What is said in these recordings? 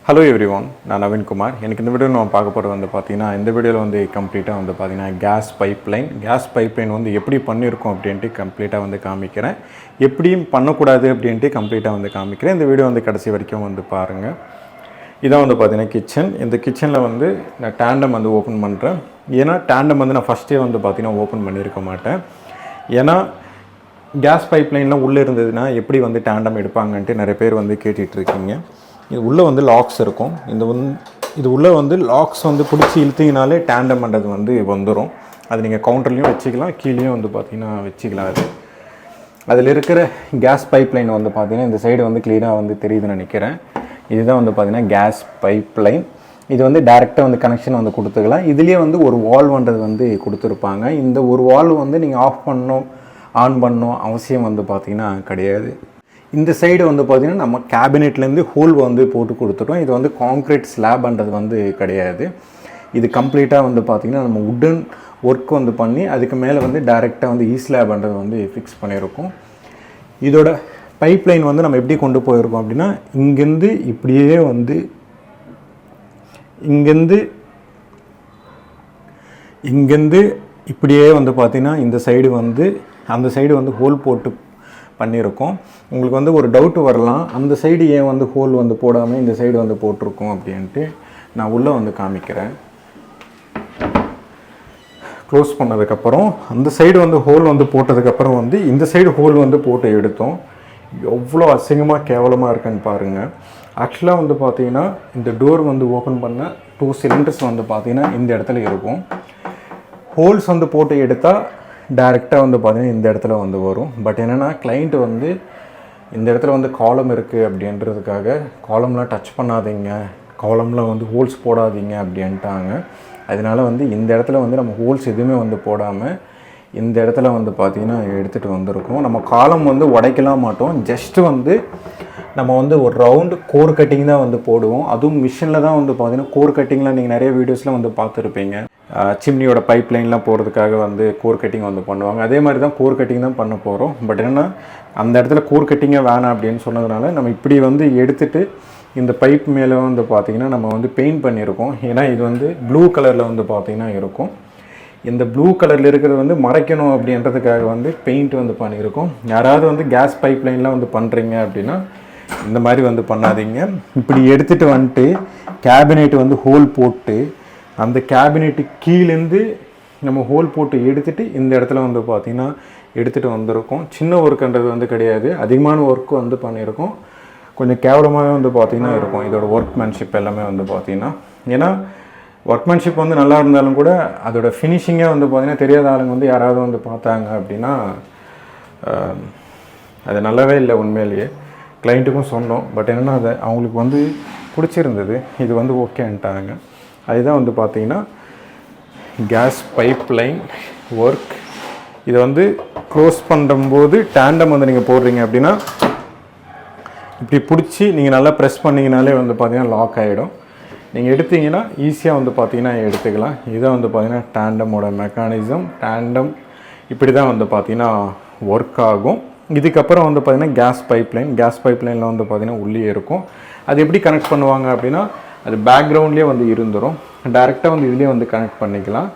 Hello everyone, நான் நவீன் குமார். எனக்கு இந்த வீடியோவில் நம்ம பார்க்க போகிறது வந்து பார்த்தீங்கன்னா இந்த வீடியோவில் வந்து கம்ப்ளீட்டாக வந்து பார்த்தீங்கன்னா கேஸ் பைப்லைன் வந்து எப்படி பண்ணியிருக்கோம் அப்படின்ட்டு கம்ப்ளீட்டாக வந்து காமிக்கிறேன். எப்படியும் பண்ணக்கூடாது அப்படின்ட்டு கம்ப்ளீட்டாக வந்து காமிக்கிறேன். இந்த வீடியோ வந்து கடைசி வரைக்கும் வந்து பாருங்கள். இதான் வந்து பார்த்தீங்கன்னா கிச்சன். இந்த கிச்சனில் வந்து நான் டேண்டம் வந்து ஓப்பன் பண்ணுறேன். ஏன்னா டேண்டம் வந்து நான் ஃபஸ்ட்டே வந்து பார்த்தீங்கன்னா ஓப்பன் பண்ணியிருக்க மாட்டேன். ஏன்னா கேஸ் பைப்லைன்லாம் உள்ளே இருந்ததுன்னா எப்படி வந்து டேண்டம் எடுப்பாங்கன்ட்டு நிறைய பேர் வந்து கேட்டுட்ருக்கீங்க. இது உள்ளே வந்து லாக்ஸ் இருக்கும். இது உள்ளே வந்து லாக்ஸ் வந்து பிடிச்சி இழுத்திங்கனாலே டேண்டம் பண்ணுறது வந்து வந்துடும். அது நீங்கள் கவுண்டர்லேயும் வச்சுக்கலாம், கீழேயும் வந்து பார்த்திங்கன்னா வச்சுக்கலாம். அதில் இருக்கிற கேஸ் பைப்லைன் வந்து பார்த்திங்கன்னா இந்த சைடு வந்து க்ளீனாக வந்து தெரியுதுன்னு நினைக்கிறேன். இதுதான் வந்து பார்த்திங்கன்னா கேஸ் பைப்லைன். இது வந்து டைரெக்டாக வந்து கனெக்ஷன் வந்து கொடுத்துக்கலாம். இதுலேயே வந்து ஒரு வால்வ்ன்றது வந்து கொடுத்துருப்பாங்க. இந்த ஒரு வால்வ் வந்து நீங்கள் ஆஃப் பண்ணணும் ஆன் பண்ணணும் அவசியம் வந்து பார்த்திங்கன்னா கிடையாது. இந்த சைடு வந்து பார்த்திங்கன்னா நம்ம கேபினெட்லேருந்து ஹோல் வந்து போட்டு கொடுத்துட்டோம். இது வந்து காங்க்ரீட் ஸ்லாப்ன்றது வந்து கிடையாது. இது கம்ப்ளீட்டாக வந்து பார்த்திங்கன்னா நம்ம உட்டன் ஒர்க் வந்து பண்ணி அதுக்கு மேலே வந்து டைரெக்டாக வந்து ஸ்லாப்ன்றது வந்து ஃபிக்ஸ் பண்ணியிருக்கோம். இதோட பைப்லைன் வந்து நம்ம எப்படி கொண்டு போயிருக்கோம் அப்படின்னா இங்கேருந்து இப்படியே வந்து இங்கேருந்து இப்படியே வந்து பார்த்திங்கன்னா இந்த சைடு வந்து அந்த சைடு வந்து ஹோல் போட்டு பண்ணியிருக்கோம். உங்களுக்கு வந்து ஒரு டவுட்டு வரலாம், அந்த சைடு ஏன் வந்து ஹோல் வந்து போடாமல் இந்த சைடு வந்து போட்டிருக்கோம் அப்படின்ட்டு. நான் உள்ளே வந்து காமிக்கிறேன். க்ளோஸ் பண்ணதுக்கப்புறம் அந்த சைடு வந்து ஹோல் வந்து போட்டதுக்கப்புறம் வந்து இந்த சைடு ஹோல் வந்து போட்டு எடுத்தோம். எவ்வளோ அசிங்கமாக கேவலமாக இருக்குன்னு பாருங்கள். ஆக்சுவலாக வந்து பார்த்திங்கன்னா இந்த டோர் வந்து ஓப்பன் பண்ண 2 சிலிண்டர்ஸ் வந்து பார்த்திங்கன்னா இந்த இடத்துல இருக்கும். ஹோல்ஸ் வந்து போட்டு எடுத்தால் டைரெக்டாக வந்து பார்த்திங்கன்னா இந்த இடத்துல வந்து வரும். பட் என்னென்னா கிளைண்ட் வந்து இந்த இடத்துல வந்து காலம் இருக்குது அப்படின்றதுக்காக காலம்லாம் டச் பண்ணாதீங்க, காலம்லாம் வந்து ஹோல்ஸ் போடாதீங்க அப்படின்ட்டாங்க. அதனால வந்து இந்த இடத்துல வந்து நம்ம ஹோல்ஸ் எதுவுமே வந்து போடாமல் இந்த இடத்துல வந்து பார்த்திங்கன்னா எடுத்துகிட்டு வந்திருக்கோம். நம்ம காலம் வந்து உடைக்கலாம் மாட்டோம். ஜஸ்ட்டு வந்து நம்ம வந்து ஒரு ரவுண்டு கோர் கட்டிங் தான் வந்து போடுவோம். அதுவும் மிஷினில் தான் வந்து பார்த்திங்கன்னா கோர் கட்டிங்லாம் நீங்கள் நிறைய வீடியோஸில் வந்து பார்த்துருப்பீங்க. சிம்னியோட பைப்லைன்லாம் போகிறதுக்காக வந்து கோர் கட்டிங் வந்து பண்ணுவாங்க. அதே மாதிரி தான் கோர் கட்டிங் தான் பண்ண போகிறோம். பட் என்னென்னா அந்த இடத்துல கோர் கட்டிங்கே வேணாம் அப்படின்னு சொன்னதுனால நம்ம இப்படி வந்து எடுத்துகிட்டு இந்த பைப் மேலே வந்து பார்த்திங்கன்னா நம்ம வந்து பெயிண்ட் பண்ணியிருக்கோம். ஏன்னா இது வந்து ப்ளூ கலரில் வந்து பார்த்திங்கன்னா இருக்கும். இந்த ப்ளூ கலரில் இருக்கிறது வந்து மறைக்கணும் அப்படின்றதுக்காக வந்து பெயிண்ட் வந்து பண்ணியிருக்கோம். யாராவது வந்து கேஸ் பைப்லைன்லாம் வந்து பண்ணுறீங்க அப்படின்னா இந்த மாதிரி வந்து பண்ணாதீங்க. இப்படி எடுத்துகிட்டு வந்துட்டு கேபினெட் வந்து ஹோல் போட்டு அந்த கேபினெட்டு கீழேருந்து நம்ம ஹோல் போட்டு எடுத்துகிட்டு இந்த இடத்துல வந்து பார்த்திங்கன்னா எடுத்துகிட்டு வந்திருக்கோம். சின்ன ஒர்க்குன்றது வந்து கிடையாது, அதிகமான ஒர்க்கு வந்து பண்ணியிருக்கோம். கொஞ்சம் கேவலமாகவே வந்து பார்த்திங்கன்னா இருக்கும் இதோட ஒர்க்மேன்ஷிப் எல்லாமே வந்து பார்த்திங்கன்னா. ஏன்னா ஒர்க்மேன்ஷிப் வந்து நல்லா இருந்தாலும் கூட அதோட ஃபினிஷிங்கே வந்து பார்த்திங்கன்னா தெரியாத ஆளுங்க வந்து யாராவது வந்து பார்த்தாங்க அப்படின்னா அது நல்லாவே இல்லை. உண்மையிலேயே கிளைண்ட்டுக்கும் சொன்னோம். பட் என்னென்னா அதை அவங்களுக்கு வந்து பிடிச்சிருந்தது, இது வந்து ஓகேன்ட்டாங்க. அதுதான் வந்து பார்த்திங்கன்னா கேஸ் பைப்லைன் ஒர்க். இதை வந்து க்ளோஸ் பண்ணும்போது டேண்டம் வந்து நீங்கள் போடுறீங்க அப்படின்னா இப்படி பிடிச்சி நீங்கள் நல்லா ப்ரெஸ் பண்ணிங்கனாலே வந்து பார்த்திங்கன்னா லாக் ஆகிடும். நீங்கள் எடுத்தீங்கன்னா ஈஸியாக வந்து பார்த்திங்கன்னா எடுத்துக்கலாம். இதான் வந்து பார்த்திங்கன்னா டேண்டமோட மெக்கானிசம். டேண்டம் இப்படி தான் வந்து பார்த்திங்கன்னா ஒர்க் ஆகும். இதுக்கப்புறம் வந்து பார்த்திங்கன்னா கேஸ் பைப்லைனில் வந்து பார்த்திங்கன்னா உள்ளே இருக்கும். அது எப்படி கனெக்ட் பண்ணுவாங்க அப்படின்னா அது பேக்ரவுண்ட்லேயே வந்து இருந்துடும். டைரெக்டாக வந்து இதுலேயே வந்து கனெக்ட் பண்ணிக்கலாம்.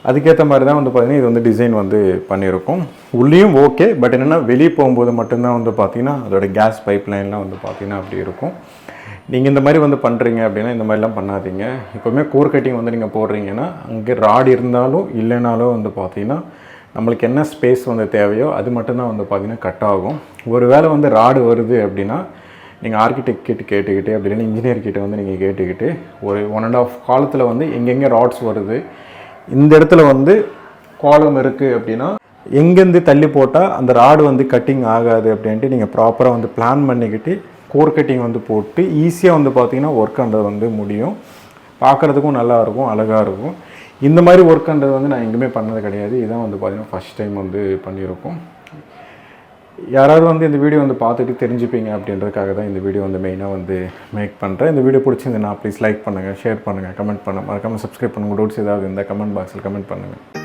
அதுக்கேற்ற மாதிரி தான் வந்து பார்த்திங்கன்னா இது வந்து டிசைன் வந்து பண்ணியிருக்கோம். உள்ளேயும் ஓகே. பட் என்னென்னா வெளியே போகும்போது மட்டும்தான் வந்து பார்த்திங்கன்னா அதோட கேஸ் பைப்லைன்லாம் வந்து பார்த்திங்கன்னா அப்படி இருக்கும். நீங்கள் இந்த மாதிரி வந்து பண்ணுறீங்க அப்படின்னா இந்த மாதிரிலாம் பண்ணாதீங்க. எப்போவுமே கோர் கட்டிங் வந்து நீங்கள் போடுறீங்கன்னா அங்கே ராடு இருந்தாலும் இல்லைனாலும் வந்து பார்த்திங்கன்னா நம்மளுக்கு என்ன ஸ்பேஸ் வந்து தேவையோ அது மட்டும்தான் வந்து பார்த்திங்கன்னா கட் ஆகும். ஒரு வேளை வந்து ராடு வருது அப்படின்னா நீங்கள் ஆர்கிடெக்ட் கிட்ட கேட்டுக்கிட்டு அப்படி இல்லைன்னா இன்ஜினியர் கிட்ட வந்து நீங்கள் கேட்டுக்கிட்டு ஒரு 1.5 காலத்தில் வந்து எங்கெங்கே ராட்ஸ் வருது, இந்த இடத்துல வந்து காலம் இருக்குது அப்படின்னா எங்கேருந்து தள்ளி போட்டால் அந்த ராடு வந்து கட்டிங் ஆகாது அப்படின்ட்டு நீங்கள் ப்ராப்பராக வந்து பிளான் பண்ணிக்கிட்டு கோர் கட்டிங் வந்து போட்டு ஈஸியாக வந்து பார்த்திங்கன்னா ஒர்க்குன்றது வந்து முடியும். பார்க்குறதுக்கும் நல்லாயிருக்கும், அழகாக இருக்கும். இந்த மாதிரி ஒர்க்குன்றது வந்து நான் எங்கேயுமே பண்ணது கிடையாது. இதுதான் வந்து பார்த்திங்கன்னா ஃபஸ்ட் டைம் வந்து பண்ணியிருக்கோம். யாராவது வந்து இந்த வீடியோ வந்து பார்த்துட்டு தெரிஞ்சுப்பீங்க அப்படின்றதுக்காக தான் இந்த வீடியோ வந்து மெயினாக வந்து மேக் பண்ணுறேன். இந்த வீடியோ பிடிச்சிருந்தேன்னா ப்ளீஸ் லைக் பண்ணுங்கள், ஷேர் பண்ணுங்கள், கமெண்ட் பண்ணுங்கள், மறக்காமல் சப்ஸ்கிரைப் பண்ணுங்கள். டவுட்ஸ் ஏதாவது இருந்தால் கமெண்ட் பாக்ஸில் கமெண்ட் பண்ணுங்கள்.